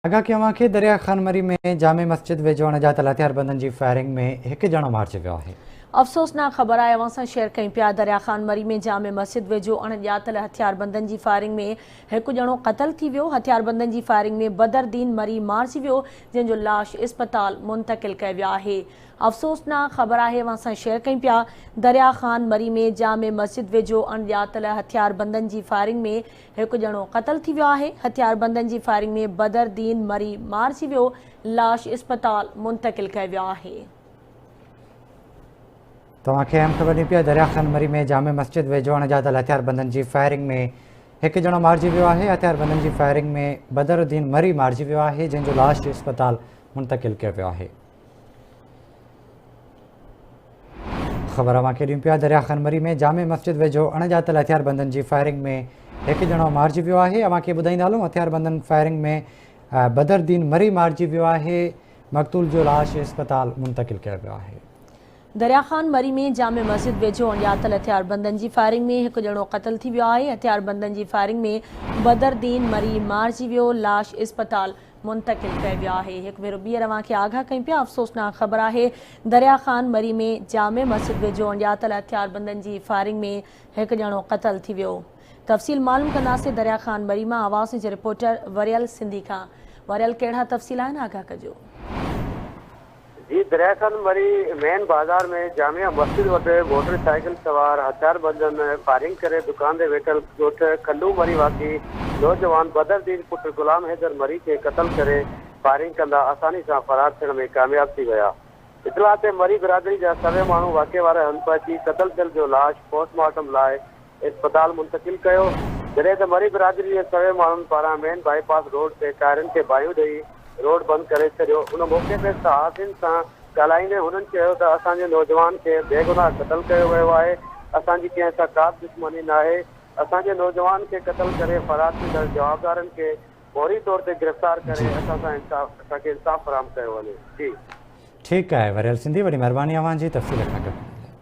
आगा कि अवांखे दरिया खान मरी में जामे मस्जिद वेझो अणॼातल हथियारबंदनि जी फायरिंग में हिकु ॼणो मारिजी वियो आहे। अफ़सोसनाक ख़बर आहे अवां सां शेयर कयूं पिया। दरिया खान मरी में जामे मस्जिद वेझो अणॼातल हथियारबंदनि जी फायरिंग में हिकु ॼणो क़तल थी वियो। हथियारबंदनि जी फायरिंग में बदरदीन मरी मारिजी वियो, जंहिंजो लाश इस्पताल मुंतक़िल कयो वियो आहे। अफ़सोसनाक ख़बर आहे अवां सां शेयर कयूं पिया। दरिया खान मरी में जामे मस्जिद वेझो अणॼातल हथियारबंदनि जी फायरिंग में हिकु ॼणो क़तल थी वियो आहे। हथियारबंदनि जी फायरिंग में बदरदीन मरी मारिजी वियो, लाश इस्पताल मुंतक़िल कयो वियो आहे। तव्हांखे अहम ख़बर ॾिनी पिया। दरिया खान मरी में जामे मस्जिद वेझो अणॼातल हथियारबंदनि जी फायरिंग में हिकु ॼणो मारिजी वियो आहे। हथियारबंदनि जी फायरिंग में बदरुद्दीन मरी मारिजी वियो आहे, जंहिंजो लाश इस्पताल मुंतक़िल कयो वियो आहे। ख़बर अवांखे ॾियूं पिया। दरिया खान मरी में जामे मस्जिद वेझो अणॼातल हथियारबंदनि जी फायरिंग में हिकु ॼणो मारिजी वियो आहे। अवांखे ॿुधाईंदा हलूं, हथियारबंदनि फायरिंग में बदरुद्दीन मरी मारिजी वियो आहे। मक़तूल जो लाश इस्पताल मुंतक़िल कयो वियो आहे। दरिया खान मरी में जामे मस्जिद वेझो अणॼातल हथियारबंदनि जी फायरिंग में हिकु ॼणो क़तल थी वियो आहे। हथियारबंदनि जी फायरिंग में बदरुद्दीन मरी मारिजी वियो, लाश इस्पताल मुंतक़िल कयो वियो आहे। हिकु भेरो ॿीहर अवांखे आगाह कयूं पिया। अफ़सोसनाक ख़बर आहे दरिया खान मरी में जामे मस्जिद वेझो अणॼातल हथियारबंदनि जी फायरिंग में हिकु ॼणो क़तल थी वियो। तफ़सील मालूम कंदासीं दरिया खान मरी मां आवाज़ जे रिपोर्टर वरियल सिंधी खां। वरियल, कहिड़ा तफ़सील आहिनि, आगाह कजो। जी, दरिया खान मरी मेन बाज़ार में जामिया मस्जिद वटि मोटरसाइकिल सवार हथियारबंदनि फायरिंग करे दुकान ते वेठल ॻोठ खंडू मरी वाक़ी नौजवान बदरुद्दीन पुट गुलाम हैदर मरी खे क़तल करे फायरिंग कंदा आसानी सां फरार थियण में कामयाब थी विया। इतला ते मरी बिरादरी जा सवे माण्हू वाक़े वारे हंधि पहुची क़तल थियल जो लाश पोस्टमार्टम लाइ इस्पताल मुंतक़िल कयो, जॾहिं त मरी बिरादरी जे सवे माण्हुनि पारां मेन बाईपास रोड ते टायरनि खे बाहियूं ॾेई रोड बंदि करे छॾियो। उन मौक़े ते सहाफ़ियुनि सां ॻाल्हाईंदे हुननि चयो त असांजे नौजवान खे बेगुनाह क़तल कयो वियो आहे। असांजी कंहिं सां का बि दुश्मनी न आहे। असांजे नौजवान खे क़तल करे फरार थियल जवाबदारनि खे फौरी तौर ते गिरफ़्तार करे असांखे इंसाफ़ फराहम कयो वञे। जी ठीकु आहे वरियल सिंधी, वॾी महिरबानी अवां जी तफ़सील खां गॾु।